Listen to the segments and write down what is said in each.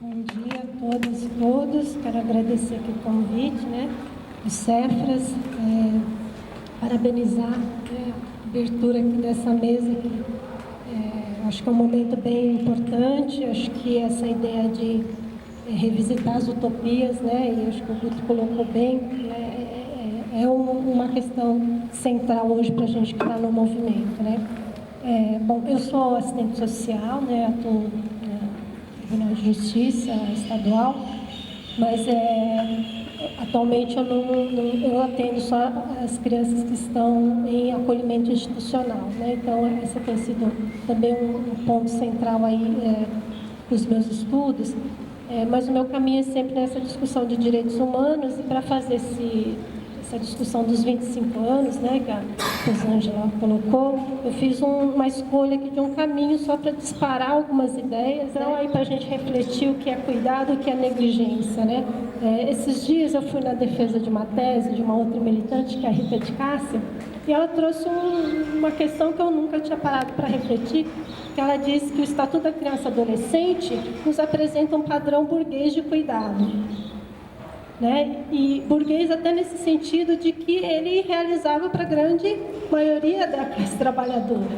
Bom dia a todas e todos. Quero agradecer aqui o convite, do Cefras, parabenizar a abertura aqui dessa mesa. Acho que é um momento bem importante. Acho que essa ideia de revisitar as utopias, e acho que o Guto colocou bem, é uma questão central hoje para a gente que está no movimento, Bom, eu sou assistente social, atuo Tribunal de Justiça Estadual, mas atualmente eu atendo só as crianças que estão em acolhimento institucional, Então, esse tem sido também um ponto central aí dos meus estudos, mas o meu caminho é sempre nessa discussão de direitos humanos, e para fazer essa discussão dos 25 anos, que a Rosângela colocou, eu fiz uma escolha aqui de um caminho só para disparar algumas ideias, aí para a gente refletir o que é cuidado, o que é negligência, Esses dias eu fui na defesa de uma tese de uma outra militante, que é a Rita de Cássia, e ela trouxe uma questão que eu nunca tinha parado para refletir, que ela disse que o Estatuto da Criança e Adolescente nos apresenta um padrão burguês de cuidado. E burguês até nesse sentido de que ele realizava para a grande maioria da classe trabalhadora.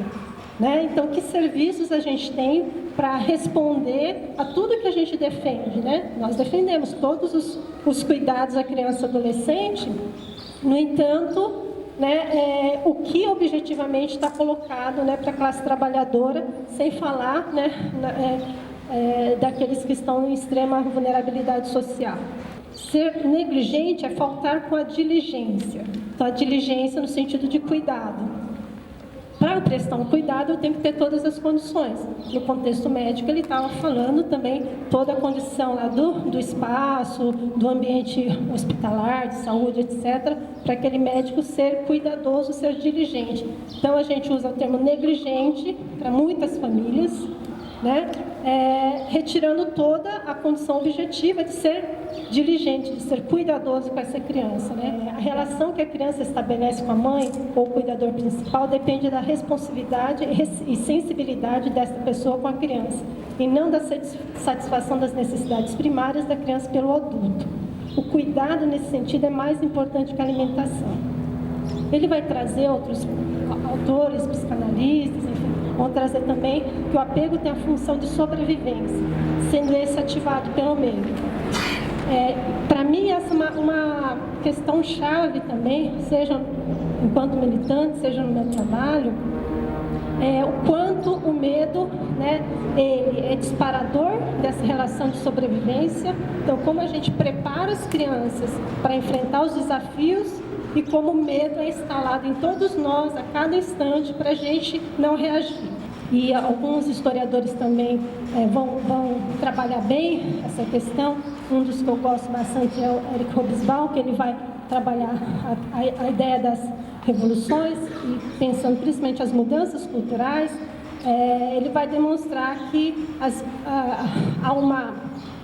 Então, que serviços a gente tem para responder a tudo que a gente defende? Nós defendemos todos os cuidados à criança e adolescente, no entanto, o que objetivamente está colocado para a classe trabalhadora, sem falar daqueles que estão em extrema vulnerabilidade social. Ser negligente é faltar com a diligência. Então, a diligência no sentido de cuidado. Para eu prestar um cuidado, eu tenho que ter todas as condições. No contexto médico, ele estava falando também toda a condição lá do espaço, do ambiente hospitalar, de saúde, etc., para aquele médico ser cuidadoso, ser diligente. Então, a gente usa o termo negligente para muitas famílias, retirando toda a condição objetiva de ser diligente, de ser cuidadoso com essa criança. A relação que a criança estabelece com a mãe ou o cuidador principal depende da responsividade e sensibilidade dessa pessoa com a criança, e não da satisfação das necessidades primárias da criança pelo adulto. O cuidado, nesse sentido, é mais importante que a alimentação. Ele vai trazer outros autores, psicanalistas, enfim, vão trazer também que o apego tem a função de sobrevivência, sendo esse ativado pelo meio. Para mim, essa é uma questão chave também, seja enquanto militante, seja no meu trabalho, o quanto o medo, ele é disparador dessa relação de sobrevivência. Então, como a gente prepara as crianças para enfrentar os desafios, e como o medo é instalado em todos nós, a cada instante, para a gente não reagir. E alguns historiadores também vão trabalhar bem essa questão. Um dos que eu gosto bastante é o Eric Hobsbawm, que ele vai trabalhar a ideia das revoluções, e pensando principalmente as mudanças culturais, ele vai demonstrar que há uma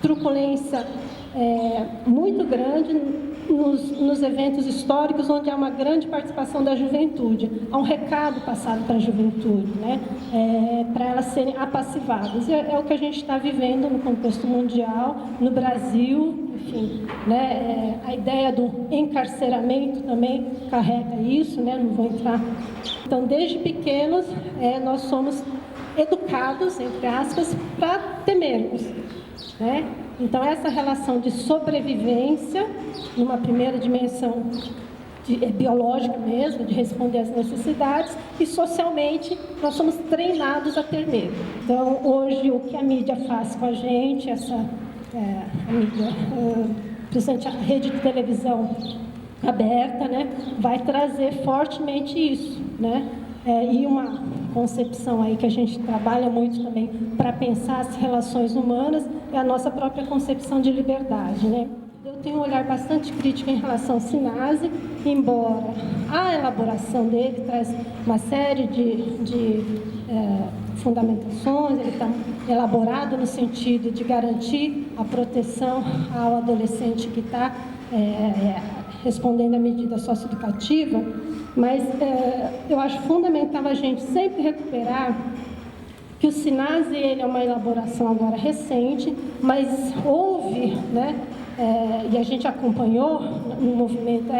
truculência muito grande nos eventos históricos onde há uma grande participação da juventude. Há um recado passado para a juventude, para elas serem apassivadas. E é o que a gente está vivendo no contexto mundial, no Brasil, enfim. A ideia do encarceramento também carrega isso, não vou entrar. Então, desde pequenos, nós somos educados, entre aspas, para temermos. Então, essa relação de sobrevivência, numa primeira dimensão biológica mesmo, de responder às necessidades, e socialmente nós somos treinados a ter medo. Então, hoje, o que a mídia faz com a gente, a mídia, principalmente a rede de televisão aberta, vai trazer fortemente isso, e uma concepção aí que a gente trabalha muito também para pensar as relações humanas é a nossa própria concepção de liberdade, Eu tenho um olhar bastante crítico em relação ao SINASE, embora a elaboração dele traz uma série de fundamentações, ele está elaborado no sentido de garantir a proteção ao adolescente que está respondendo à medida socioeducativa, mas eu acho fundamental a gente sempre recuperar que o SINASE ele é uma elaboração agora recente, mas houve, né, e a gente acompanhou no movimento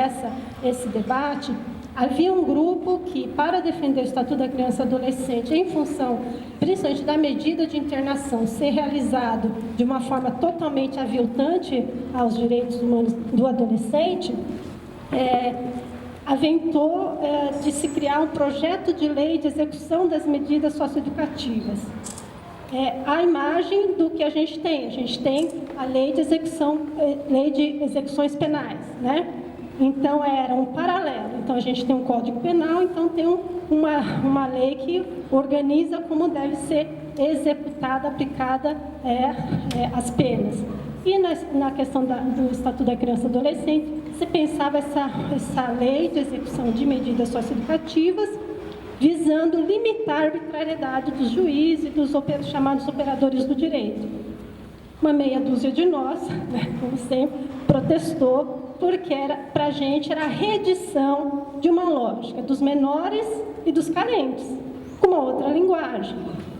esse debate. Havia um grupo que, para defender o Estatuto da Criança e Adolescente, em função, principalmente da medida de internação ser realizado de uma forma totalmente aviltante aos direitos humanos do adolescente, aventou de se criar um projeto de lei de execução das medidas socioeducativas. A imagem do que a gente tem a lei de execuções penais, né? Então, era um paralelo. Então, a gente tem um Código Penal, então tem uma lei que organiza como deve ser executada, aplicada as penas. E na questão do Estatuto da Criança e Adolescente, se pensava essa lei de execução de medidas socioeducativas, visando limitar a arbitrariedade dos juízes e dos chamados operadores do direito. Uma meia dúzia de nós, né, como sempre, protestou, porque para a gente era a redição de uma lógica dos menores e dos carentes, com uma outra linguagem,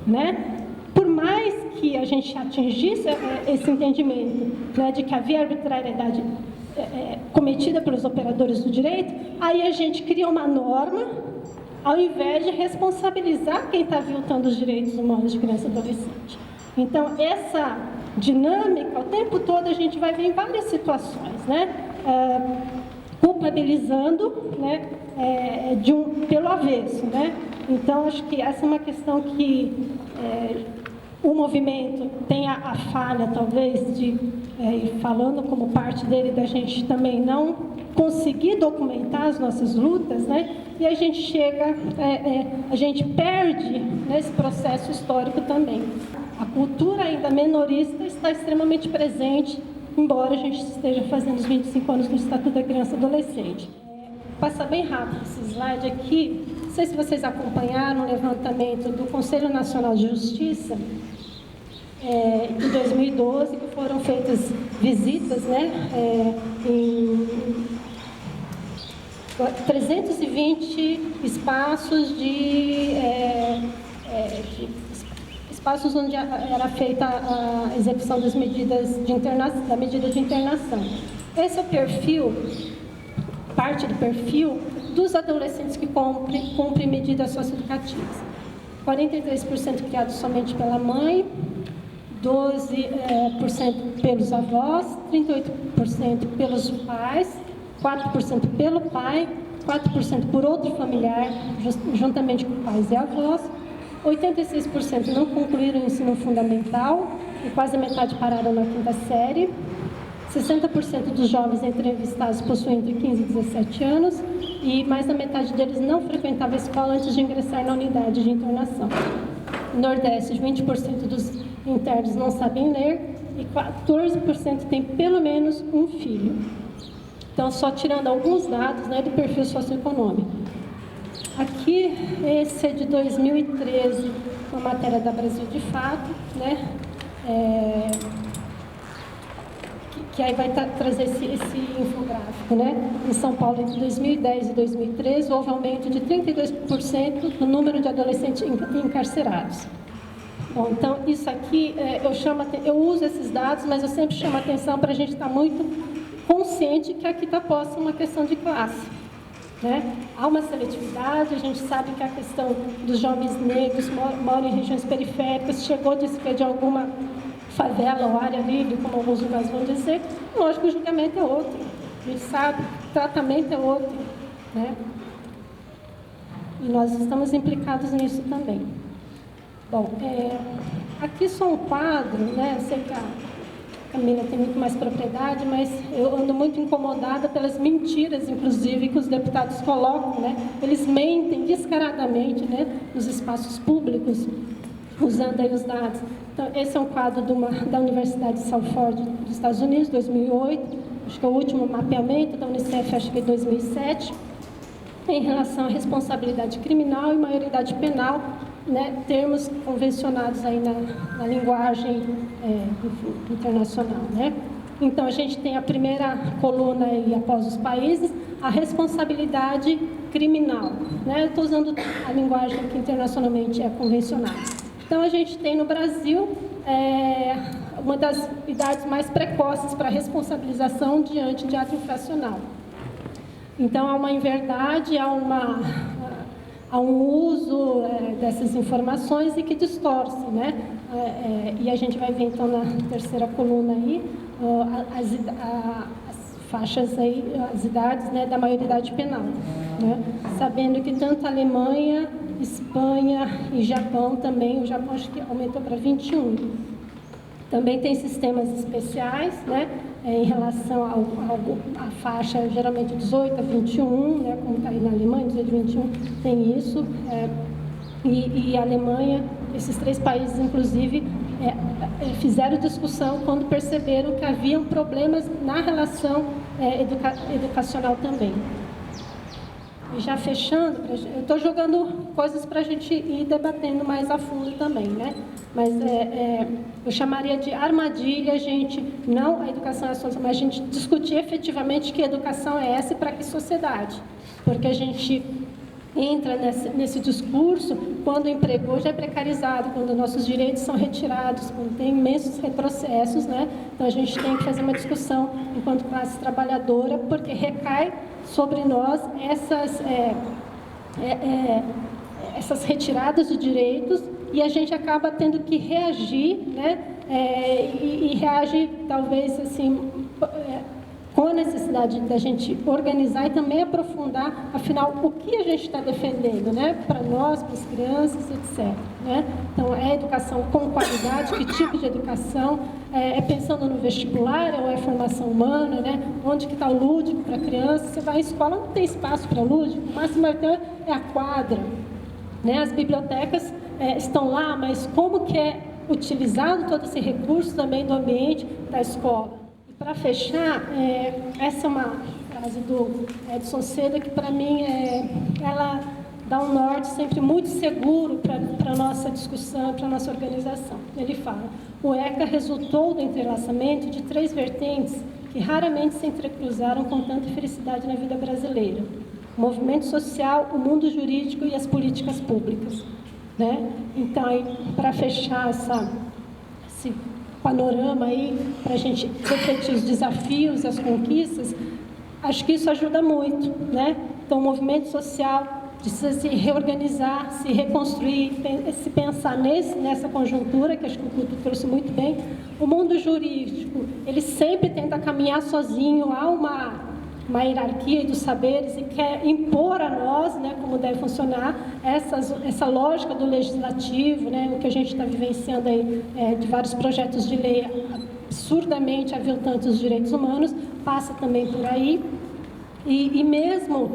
né? Por mais que a gente atingisse esse entendimento, né, de que havia arbitrariedade cometida pelos operadores do direito, aí a gente cria uma norma, ao invés de responsabilizar quem está violando os direitos humanos de criança e adolescente. Então, essa dinâmica, o tempo todo a gente vai ver em várias situações, né? Culpabilizando, né, pelo avesso, né? Então, acho que essa é uma questão que o movimento tem a falha, talvez, de, falando como parte dele, da gente também não conseguir documentar as nossas lutas, né? E a gente chega, a gente perde nesse processo histórico também. A cultura ainda menorista está extremamente presente, embora a gente esteja fazendo os 25 anos do Estatuto da Criança e Adolescente. Passar bem rápido esse slide aqui. Não sei se vocês acompanharam o levantamento do Conselho Nacional de Justiça em 2012, que foram feitas visitas, né, em 320 espaços espaços onde era feita a execução das medidas de internação, da medida de internação. Esse é o perfil, parte do perfil dos adolescentes que cumprem medidas socioeducativas. 43% criados somente pela mãe, 12% pelos avós, 38% pelos pais, 4% pelo pai, 4% por outro familiar, juntamente com pais e avós. 86% não concluíram o ensino fundamental e quase a metade pararam na quinta série. 60% dos jovens entrevistados possuem entre 15 e 17 anos e mais da metade deles não frequentava a escola antes de ingressar na unidade de internação. No Nordeste, 20% dos internos não sabem ler e 14% têm pelo menos um filho. Então, só tirando alguns dados, né, do perfil socioeconômico. Aqui, esse é de 2013, uma matéria da Brasil de Fato, né? Que aí vai trazer esse infográfico, né? Em São Paulo, entre 2010 e 2013, houve aumento de 32% no número de adolescentes encarcerados. Bom, então, isso aqui, eu uso esses dados, mas eu sempre chamo a atenção para a gente estar muito consciente que aqui está posta uma questão de classe. Né? Há uma seletividade, a gente sabe que a questão dos jovens negros moram em regiões periféricas, chegou de ser de alguma favela ou área livre, como alguns lugares vão dizer, lógico que o julgamento é outro, a gente sabe, o tratamento é outro, né? E nós estamos implicados nisso também. Bom, aqui só um quadro, né? Eu sei que a Camila tem muito mais propriedade, mas eu ando muito incomodada pelas mentiras, inclusive, que os deputados colocam, né? Eles mentem descaradamente, né, nos espaços públicos, usando aí os dados. Então, esse é um quadro da Universidade de Salford, dos Estados Unidos, 2008, acho que é o último mapeamento da Unicef, acho que é 2007, em relação à responsabilidade criminal e maioridade penal, né, termos convencionados aí na linguagem internacional, né? Então, a gente tem a primeira coluna aí, após os países, a responsabilidade criminal, né? Eu estou usando a linguagem que internacionalmente é convencionada. Então, a gente tem no Brasil uma das idades mais precoces para responsabilização diante de ato infracional. Então, há uma inverdade, há um uso dessas informações e que distorce, né? E a gente vai ver, então, na terceira coluna aí, as faixas aí, as idades, né, da maioridade penal, né? Sabendo que tanto a Alemanha, Espanha e Japão também, o Japão acho que aumentou para 21. Também tem sistemas especiais, né, em relação à faixa, geralmente 18 a 21, né, como está aí na Alemanha, 18 a 21, tem isso. E a Alemanha, esses 3 países, inclusive, fizeram discussão quando perceberam que haviam problemas na relação educacional também. E já fechando, eu estou jogando coisas para a gente ir debatendo mais a fundo também, né? Mas eu chamaria de armadilha, gente, não a educação é a solução, mas a gente discutir efetivamente que educação é essa e para que sociedade. Porque a gente entra nesse discurso quando o emprego hoje é precarizado, quando nossos direitos são retirados, quando tem imensos retrocessos, né? Então, a gente tem que fazer uma discussão enquanto classe trabalhadora, porque recai sobre nós essas retiradas de direitos e a gente acaba tendo que reagir, né? E reage, talvez, assim, com a necessidade da gente organizar e também aprofundar, afinal, o que a gente está defendendo, né? Para nós, para as crianças, etc. Né? Então, é educação com qualidade, que tipo de educação? Pensando no vestibular, ou é formação humana, né? Onde que está o lúdico para a criança? Você vai à escola, não tem espaço para lúdico, o máximo é a quadra. Né? As bibliotecas estão lá, mas como que é utilizado todo esse recurso também do ambiente da escola? Para fechar, essa é uma frase do Edson Seda que, para mim, ela dá um norte sempre muito seguro para a nossa discussão, para a nossa organização. Ele fala: o ECA resultou do entrelaçamento de 3 vertentes que raramente se entrecruzaram com tanta felicidade na vida brasileira: o movimento social, o mundo jurídico e as políticas públicas. Né? Então, para fechar esse panorama aí, para a gente refletir os desafios e as conquistas, acho que isso ajuda muito, né? Então, o movimento social precisa se reorganizar, se reconstruir, se pensar nessa conjuntura, que acho que o Couto trouxe muito bem. O mundo jurídico, ele sempre tenta caminhar sozinho, há uma hierarquia dos saberes e quer impor a nós, né, como deve funcionar essa lógica do legislativo, né, o que a gente está vivenciando aí de vários projetos de lei absurdamente aviltantes os direitos humanos, passa também por aí. E mesmo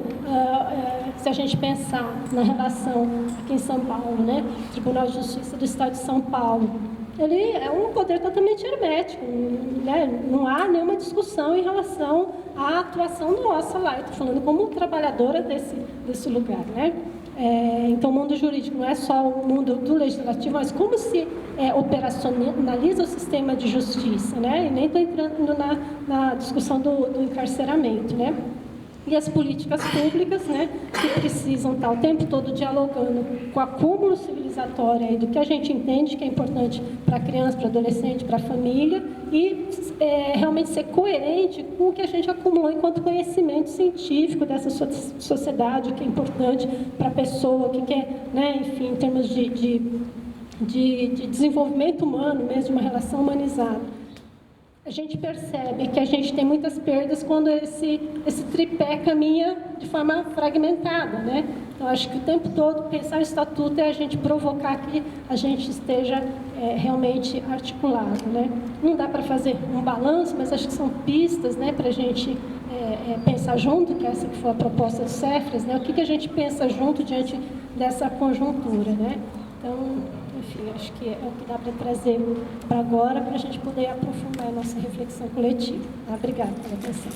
se a gente pensar na relação aqui em São Paulo, né, Tribunal de Justiça do Estado de São Paulo, ele é um poder totalmente hermético, né? Não há nenhuma discussão em relação à atuação nossa lá. Eu estou falando como trabalhadora desse lugar, né? Então, o mundo jurídico não é só o mundo do legislativo, mas como se operacionaliza o sistema de justiça, né? E nem estou entrando na discussão do encarceramento, né? E as políticas públicas, né, que precisam estar o tempo todo dialogando com o acúmulo civilizatório aí do que a gente entende que é importante para a criança, para o adolescente, para a família, e realmente ser coerente com o que a gente acumulou enquanto conhecimento científico dessa sociedade, o que é importante para a pessoa, o que é, né, enfim, em termos de desenvolvimento humano mesmo, de uma relação humanizada. A gente percebe que a gente tem muitas perdas quando esse tripé caminha de forma fragmentada, né? Então, acho que o tempo todo pensar o estatuto é a gente provocar que a gente esteja realmente articulado, né? Não dá para fazer um balanço, mas acho que são pistas, né, para a gente pensar junto, que essa que foi a proposta do Cefras, né? O que a gente pensa junto diante dessa conjuntura, né? Então, enfim, acho que é o que dá para trazer para agora, para a gente poder aprofundar a nossa reflexão coletiva. Obrigada pela atenção.